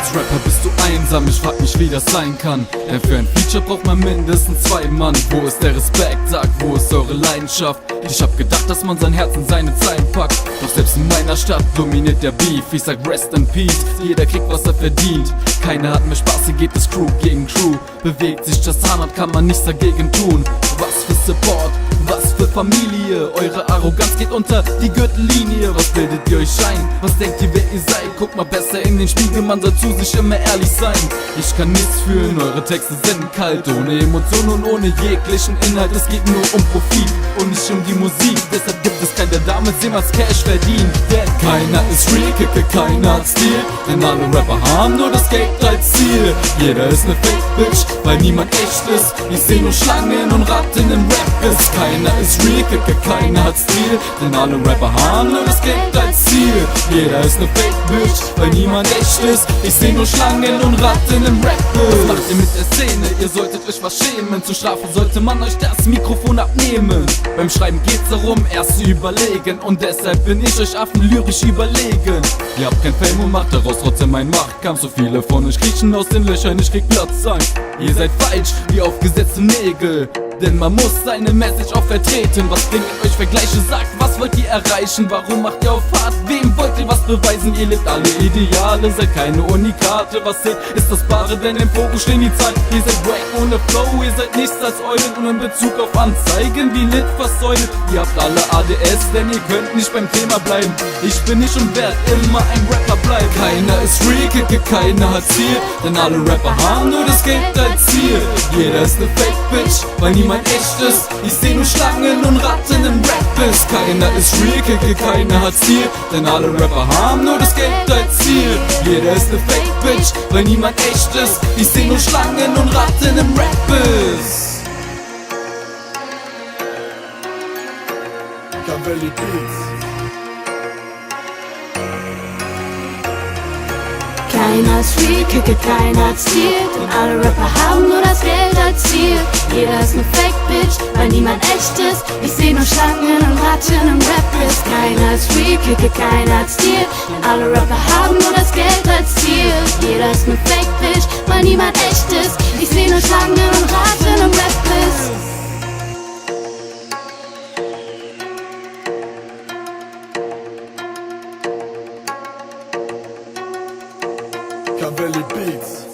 Als Rapper bist du einsam, ich frag mich, wie das sein kann. Denn für ein Feature braucht man mindestens 2 Mann. Wo ist der Respekt? Sagt, wo ist eure Leidenschaft? Ich hab gedacht, dass man sein Herz in seine Zeilen packt. Doch selbst in meiner Stadt dominiert der Beef. Ich sag Rest in Peace, jeder kriegt, was er verdient. Keiner hat mehr Spaß, hier geht es Crew gegen Crew. Bewegt sich das Zahnrad, kann man nichts dagegen tun. Was für Support, was für Familie. Eure Arroganz geht unter die Gürtellinie. Was bildet ihr euch ein? Was denkt ihr, wer ihr seid? Guckt mal besser in den Spiegel, man soll zu sich immer ehrlich sein. Ich kann nichts fühlen, eure Texte sind kalt. Ohne Emotionen und ohne jeglichen Inhalt. Es geht nur um Profit und nicht um die Musik. Deshalb gibt es keinen, der damit jemals Cash verdient. Denn keiner ist real, Kicke, keiner hat Stil. Denn alle Rapper haben nur das Geld als Ziel. Jeder ist ne Fake-Bitch, weil niemand echt ist. Ich seh nur Schlangen und Ratten im Rap-Biss. Keiner ist real, Kicke, keiner hat Stil. Denn alle Rapper haben nur das Geld als Ziel. Jeder ist ne Fake-Bitch, weil niemand echt ist. Ich seh nur Schlangen und Ratten im Rap-Biss. Was macht ihr mit der Szene? Ihr solltet euch was schämen. Zur Strafe sollte man euch das Mikrofon abnehmen. Beim Schreiben geht's darum, erst zu überlegen. Und deshalb bin ich euch Affen lyrisch überlegen. Ihr habt kein Fame und macht daraus trotzdem einen Machtkampf. So viele von euch kriechen aus den Löchern, ich krieg Platz ein. Ihr seid falsch, wie aufgesetzte Nägel. Denn man muss seine Message auch vertreten. Was bringt euch Vergleiche? Sagt, was wollt ihr erreichen? Warum macht ihr auf Fahrt? Wem wollt ihr was beweisen? Ihr lebt alle Ideale, seid keine Unikate. Was seht, ist das Bare, denn im Fokus stehen die Zahlen. Ihr seid wack ohne Flow, ihr seid nichts als Eulen. Und in Bezug auf Anzeigen wie Lit versäulen. Ihr habt alle ADS, denn ihr könnt nicht beim Thema bleiben. Ich bin nicht und werd immer ein Rapper bleiben. Keiner ist real, Kicke, keiner hat Ziel. Denn alle Rapper haben nur das Geld als Ziel. Jeder ist ne Fake-Bitch, weil niemand echt ist. Ich seh nur Schlangen und Ratten im Rap-Biss. Keiner ist real, Kicke, keiner hat Ziel. Denn alle Rapper haben nur das Geld als Ziel. Jeder ist ne Fake-Bitch, weil niemand echt ist. Ich seh nur Schlangen und Ratten im Rap-Biss. Cavelli Beats. Keiner ist real, Kicke, keiner hat Stil. Denn alle Rapper haben nur das Geld als Ziel. Jeder ist ne Fake-Bitch, weil niemand echt ist. Ich seh nur Schlangen und Ratten im Rap-Biss. Keiner ist real, Kicke, keiner hat Stil. Denn alle Rapper haben nur das Geld als Ziel. Jeder ist ne Fake-Bitch, weil niemand echt ist. Ich seh nur Schlangen und Ratten im Rap-Biss. Cavelli Beats.